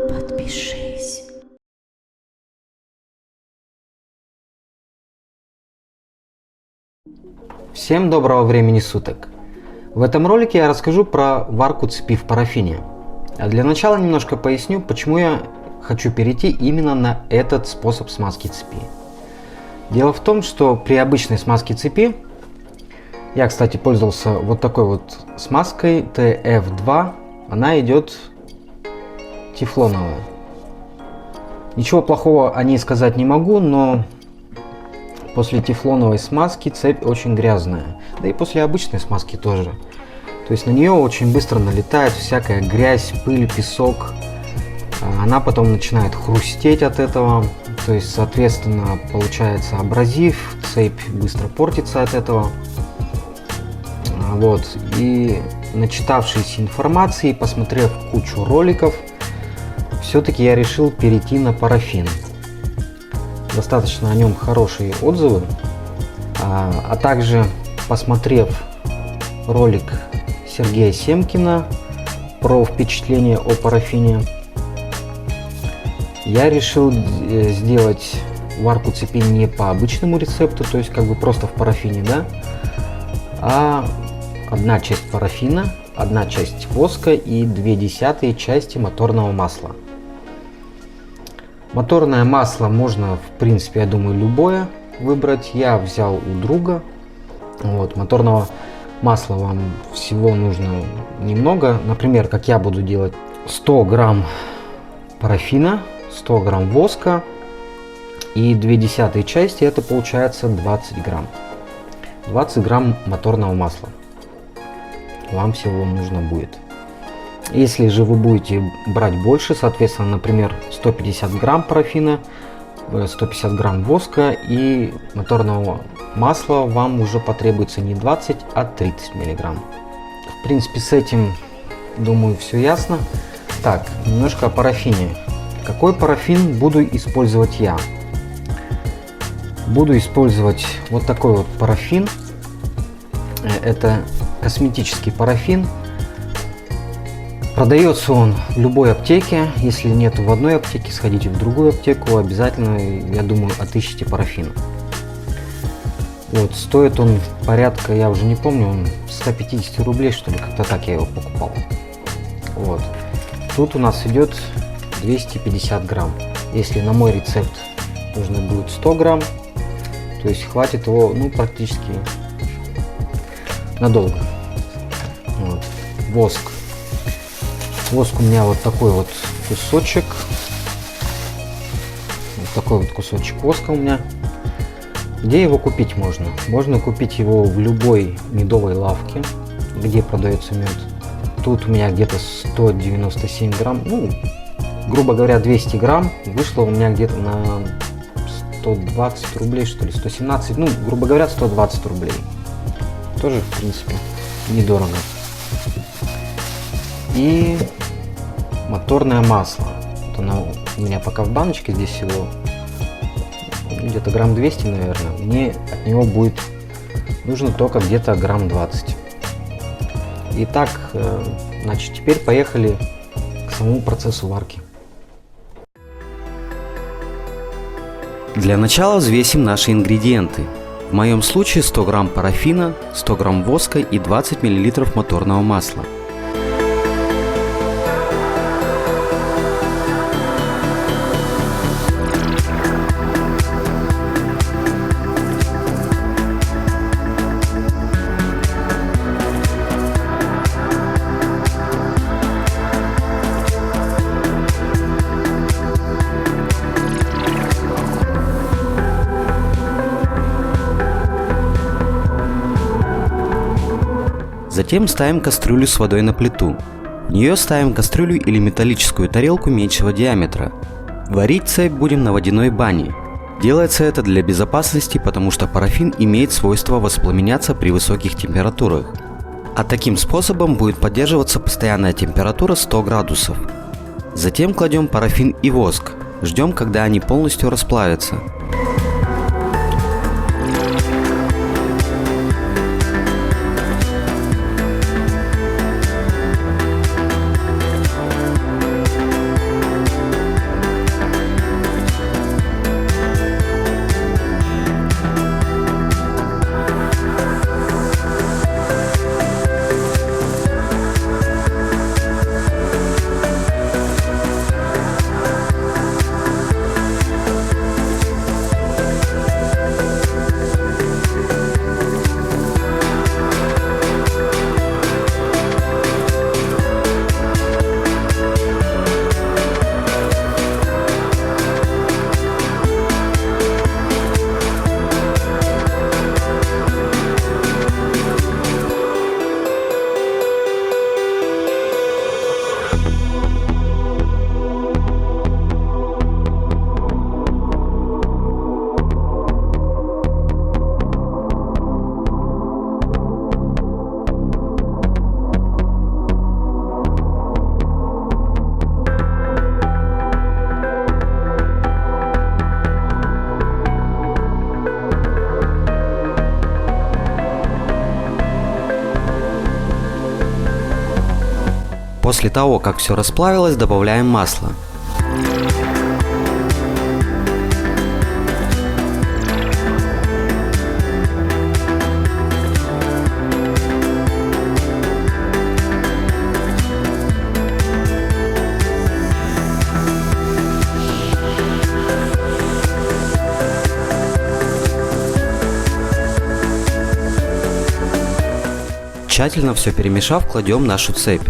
Подпишись. Всем доброго времени суток! В этом ролике я расскажу про варку цепи в парафине. А для начала немножко поясню, почему я хочу перейти именно на этот способ смазки цепи. Дело в том, что при обычной смазке цепи, я, кстати, пользовался вот такой вот смазкой TF2, она идет тефлоновая. Ничего плохого о ней сказать не могу, но после тефлоновой смазки цепь очень грязная, да и после обычной смазки тоже. То есть на нее очень быстро налетает всякая грязь, пыль, песок. Она потом начинает хрустеть от этого, то есть соответственно получается абразив, цепь быстро портится от этого. Вот. И начитавшись информации, посмотрев кучу роликов, все-таки я решил перейти на парафин. Достаточно о нем хорошие отзывы, а также посмотрев ролик Сергея Семкина про впечатление о парафине, я решил сделать варку цепи не по обычному рецепту, то есть как бы просто в парафине, да, а одна часть парафина, одна часть воска и 2/10 части моторного масла. Моторное масло можно, в принципе, я думаю, любое выбрать. Я взял у друга. Вот, моторного масла вам всего нужно немного. Например, как я буду делать, 100 грамм парафина, 100 грамм воска и 2/10 части, это получается 20 грамм. 20 грамм моторного масла вам всего нужно будет. Если же вы будете брать больше, соответственно, например, 150 грамм парафина, 150 грамм воска и моторного масла, вам уже потребуется не 20, а 30 миллиграмм. В принципе, с этим, думаю, все ясно. Так, немножко о парафине. Какой парафин буду использовать я? Буду использовать вот такой вот парафин. Это косметический парафин. Продается он в любой аптеке. Если нет в одной аптеке, сходите в другую аптеку. Обязательно, я думаю, отыщите парафин. Вот, стоит он порядка, я уже не помню, 150 рублей, что ли, как-то так я его покупал. Вот. Тут у нас идет 250 грамм. Если на мой рецепт нужно будет 100 грамм, то есть хватит его, ну, практически надолго. Вот. Воск. Воск у меня вот такой вот кусочек. Вот такой вот кусочек воска у меня. Где его купить можно? Можно купить его в любой медовой лавке, где продается мед. Тут у меня где-то 197 грамм. Ну, грубо говоря, 200 грамм. Вышло у меня где-то на 120 рублей, что ли, 117. Ну, грубо говоря, 120 рублей. Тоже, в принципе, недорого. И моторное масло. Вот оно у меня пока в баночке, здесь всего где-то грамм 200, наверное. Мне от него будет нужно только где-то грамм 20. Итак, значит, теперь поехали к самому процессу варки. Для начала взвесим наши ингредиенты. В моем случае 100 грамм парафина, 100 грамм воска и 20 мл моторного масла. Затем ставим кастрюлю с водой на плиту. В нее ставим кастрюлю или металлическую тарелку меньшего диаметра. Варить цепь будем на водяной бане. Делается это для безопасности, потому что парафин имеет свойство воспламеняться при высоких температурах. А таким способом будет поддерживаться постоянная температура 100 градусов. Затем кладем парафин и воск. Ждем, когда они полностью расплавятся. После того, как все расплавилось, добавляем масло. Тщательно все перемешав, кладем нашу цепь.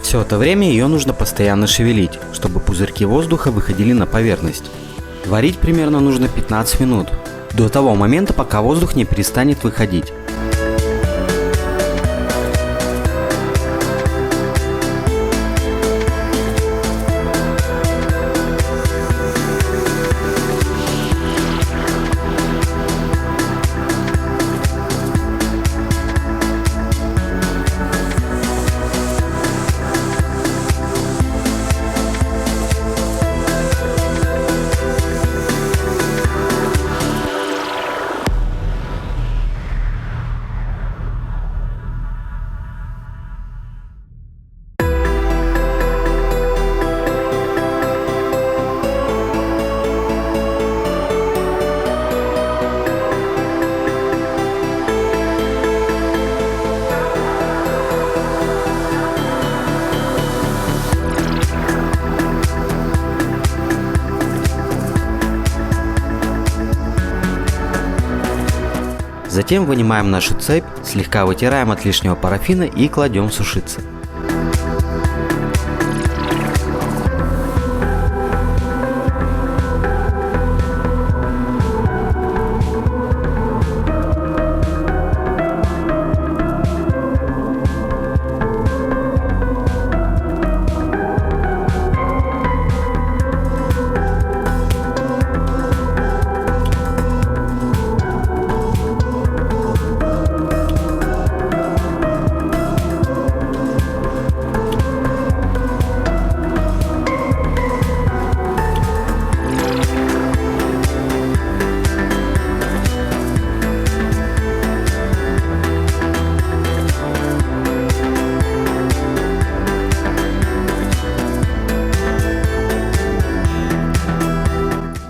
Все это время ее нужно постоянно шевелить, чтобы пузырьки воздуха выходили на поверхность. Варить примерно нужно 15 минут, до того момента, пока воздух не перестанет выходить. Затем вынимаем нашу цепь, слегка вытираем от лишнего парафина и кладем сушиться.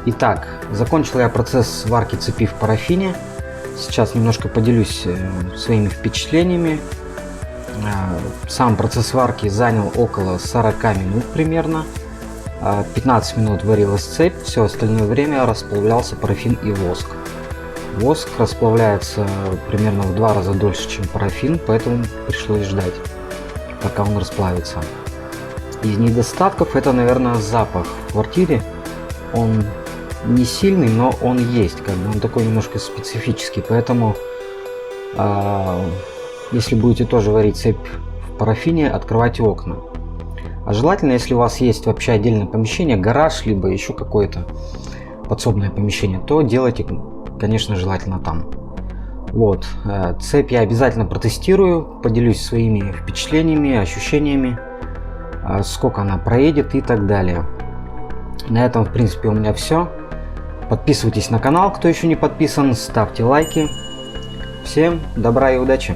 Итак, закончил я процесс варки цепи в парафине. Сейчас немножко поделюсь своими впечатлениями. Сам процесс варки занял около 40 минут примерно. 15 минут варилась цепь, все остальное время расплавлялся парафин и воск. Воск расплавляется примерно в 2 раза дольше, чем парафин, поэтому пришлось ждать, пока он расплавится. Из недостатков это, наверное, запах в квартире. Он не сильный, но он есть, как бы он такой немножко специфический, поэтому если будете тоже варить цепь в парафине, открывайте окна. А желательно, если у вас есть вообще отдельное помещение, гараж, либо еще какое-то подсобное помещение, то делайте, конечно, желательно там. Вот, цепь я обязательно протестирую, поделюсь своими впечатлениями, ощущениями, сколько она проедет и так далее. На этом, в принципе, у меня все. Подписывайтесь на канал, кто еще не подписан, ставьте лайки. Всем добра и удачи!